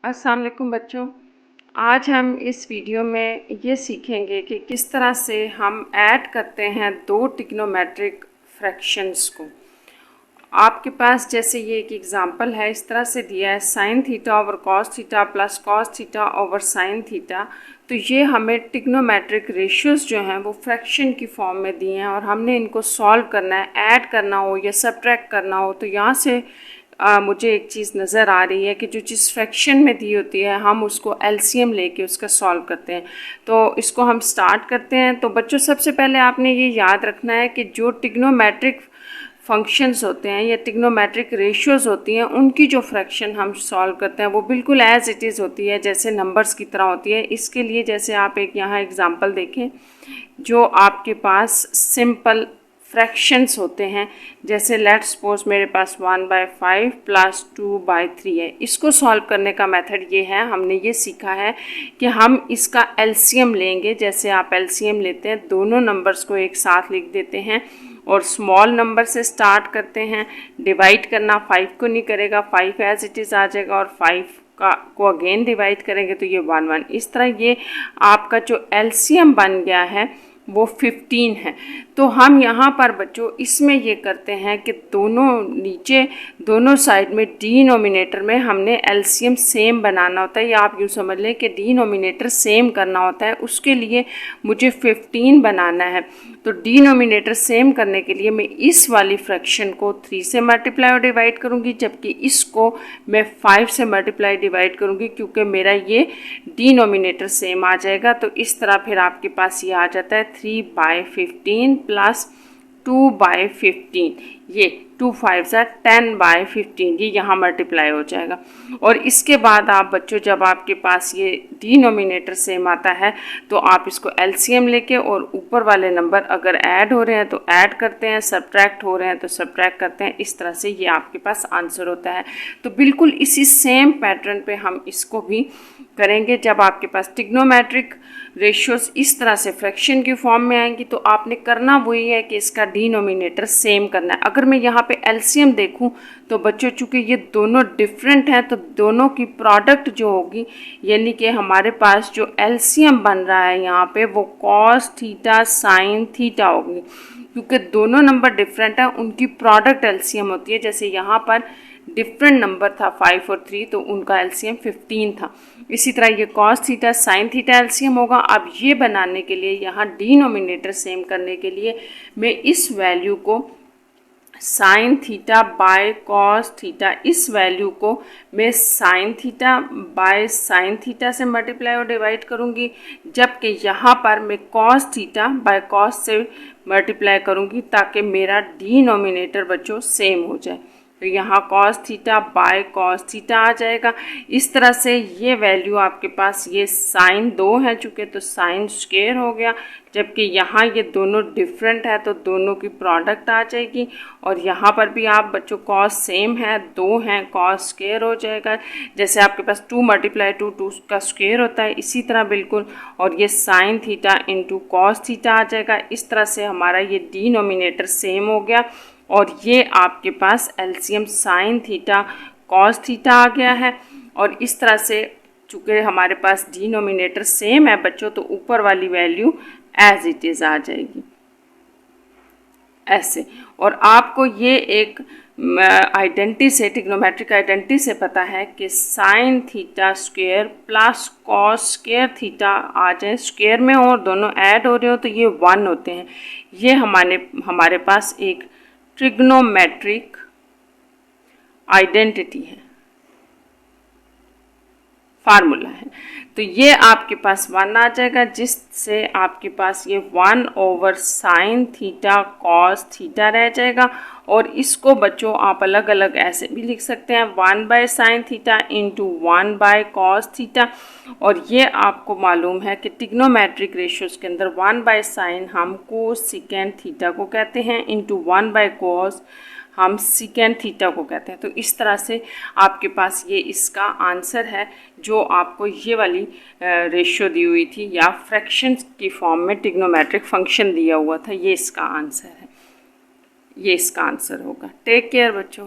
अस्सलाम वालेकुम बच्चों, आज हम इस वीडियो में ये सीखेंगे कि किस तरह से हम ऐड करते हैं दो ट्रिग्नोमेट्रिक फ्रैक्शंस को। आपके पास जैसे ये एक एग्जांपल है, इस तरह से दिया है sine theta over cos theta plus cos theta over sine theta. तो ये हमें ट्रिग्नोमेट्रिक रेशियोज़ जो हैं वो फ्रैक्शन की फॉर्म में दिए हैं और हमने इनको सॉल्व करना है, ऐड करना हो या सब्ट्रैक्ट करना हो। तो यहाँ से मुझे एक चीज़ नज़र आ रही है कि जो चीज़ फ्रैक्शन में दी होती है हम उसको एलसीएम लेके उसका सॉल्व करते हैं। तो इसको हम स्टार्ट करते हैं। तो बच्चों, सबसे पहले आपने ये याद रखना है कि जो ट्रिग्नोमेट्रिक फंक्शंस होते हैं या ट्रिग्नोमेट्रिक रेशियोज़ होती हैं, उनकी जो फ्रैक्शन हम सॉल्व करते हैं वो बिल्कुल एज इट इज़ होती है, जैसे नंबर्स की तरह होती है। इसके लिए जैसे आप एक यहाँ एग्जांपल देखें, जो आपके पास सिंपल फ्रैक्शंस होते हैं, जैसे लेट्स सपोज मेरे पास 1/5 प्लस 2/3 है। इसको सॉल्व करने का मेथड ये है, हमने ये सीखा है कि हम इसका एलसीएम लेंगे। जैसे आप एलसीएम लेते हैं, दोनों नंबर्स को एक साथ लिख देते हैं और स्मॉल नंबर से स्टार्ट करते हैं। डिवाइड करना 5 को नहीं करेगा, 5 एज इट इज़ आ जाएगा और 5 को अगेन डिवाइड करेंगे तो ये 1 इस तरह ये आपका जो एलसीएम बन गया है वो 15 है। तो हम यहाँ पर बच्चों इसमें ये करते हैं कि दोनों नीचे दोनों साइड में डिनोमिनेटर में हमने एलसीएम सेम बनाना होता है, या आप यूँ समझ लें कि डिनोमिनेटर सेम करना होता है। उसके लिए मुझे 15 बनाना है। तो डिनोमिनेटर सेम करने के लिए मैं इस वाली फ्रैक्शन को 3 से मल्टीप्लाई और डिवाइड करूँगी, जबकि इसको मैं 5 से मल्टीप्लाई डिवाइड करूँगी, क्योंकि मेरा ये डिनोमिनेटर सेम आ जाएगा। तो इस तरह फिर आपके पास ये आ जाता है 3/15 प्लस 2/15। ये 2 5 10/15, ये यहाँ मल्टीप्लाई हो जाएगा। और इसके बाद आप बच्चों, जब आपके पास ये डिनोमिनेटर सेम आता है तो आप इसको एलसीएम लेके और ऊपर वाले नंबर अगर ऐड हो रहे हैं तो ऐड करते हैं, सब्ट्रैक्ट हो रहे हैं तो सब्ट्रैक्ट करते हैं। इस तरह से ये आपके पास आंसर होता है। तो बिल्कुल इसी सेम पैटर्न पे हम इसको भी करेंगे। जब आपके पास ट्रिग्नोमेट्रिक रेशियोज इस तरह से फ्रैक्शन की फॉर्म में आएंगी तो आपने करना वही है कि इसका डिनोमिनेटर सेम करना है। अगर मैं यहाँ पे एलसीएम देखूँ तो बच्चों, चूँकि ये दोनों डिफरेंट हैं तो दोनों की प्रोडक्ट जो होगी, यानी कि हमारे पास जो एलसीएम बन रहा है यहाँ पे वो कॉस थीटा साइन थीटा होगी। क्योंकि दोनों नंबर डिफरेंट हैं, उनकी प्रोडक्ट एलसीएम होती है। जैसे यहाँ पर डिफरेंट नंबर था 5 और 3, तो उनका एलसीएम 15 था। इसी तरह ये cos theta sine theta LCM होगा। अब ये बनाने के लिए, यहाँ डिनोमिनेटर सेम करने के लिए, मैं इस वैल्यू को sine theta by cos theta, इस वैल्यू को मैं sine theta by sine theta से मल्टीप्लाई और डिवाइड करूँगी, जबकि यहाँ पर मैं कॉस थीटा बाय कॉस से मल्टीप्लाई करूँगी, ताकि मेरा डिनोमिनेटर बच्चों सेम हो जाए। तो यहाँ cos theta by cos theta आ जाएगा। इस तरह से ये वैल्यू आपके पास, ये साइन 2 है चूँकि, तो साइन स्क्वायर हो गया, जबकि यहाँ ये दोनों डिफरेंट है तो दोनों की प्रोडक्ट आ जाएगी। और यहाँ पर भी आप बच्चों कॉस सेम है, 2 हैं, कॉस स्क्वायर हो जाएगा। जैसे आपके पास 2 × 2 2 का स्क्वायर होता है, इसी तरह बिल्कुल। और ये sine theta into cos theta आ जाएगा। इस तरह से हमारा ये डिनोमिनेटर सेम हो गया और ये आपके पास LCM sine theta cos theta आ गया है। और इस तरह से चूँकि हमारे पास डिनोमिनेटर सेम है बच्चों, तो ऊपर वाली वैल्यू एज इट इज़ आ जाएगी ऐसे। और आपको ये एक आइडेंटिटी से, ट्रिग्नोमेट्रिक आइडेंटिटी से पता है कि sine theta square plus cos square theta आ जाए, स्क्वायर में हो और दोनों ऐड हो रहे हो तो ये 1 होते हैं। ये हमारे पास एक ट्रिग्नोमेट्रिक आइडेंटिटी है, फार्मूला है। तो ये आपके पास 1 आ जाएगा, जिससे आपके पास ये 1/साइन थीटा कॉस थीटा रह जाएगा। और इसको बच्चों आप अलग अलग ऐसे भी लिख सकते हैं, 1/साइन थीटा इंटू 1/कॉस थीटा। और ये आपको मालूम है कि ट्रिग्नोमेट्रिक रेशियोज़ के अंदर 1/साइन हम कोस सिकेंड थीटा को कहते हैं, इंटू 1/कॉस हम सिकेंड थीटा को कहते हैं। तो इस तरह से आपके पास ये इसका आंसर है, जो आपको ये वाली रेशियो दी हुई थी या फ्रैक्शंस की फॉर्म में ट्रिग्नोमेट्रिक फंक्शन दिया हुआ था, ये इसका आंसर है, ये इसका आंसर होगा। टेक केयर बच्चों।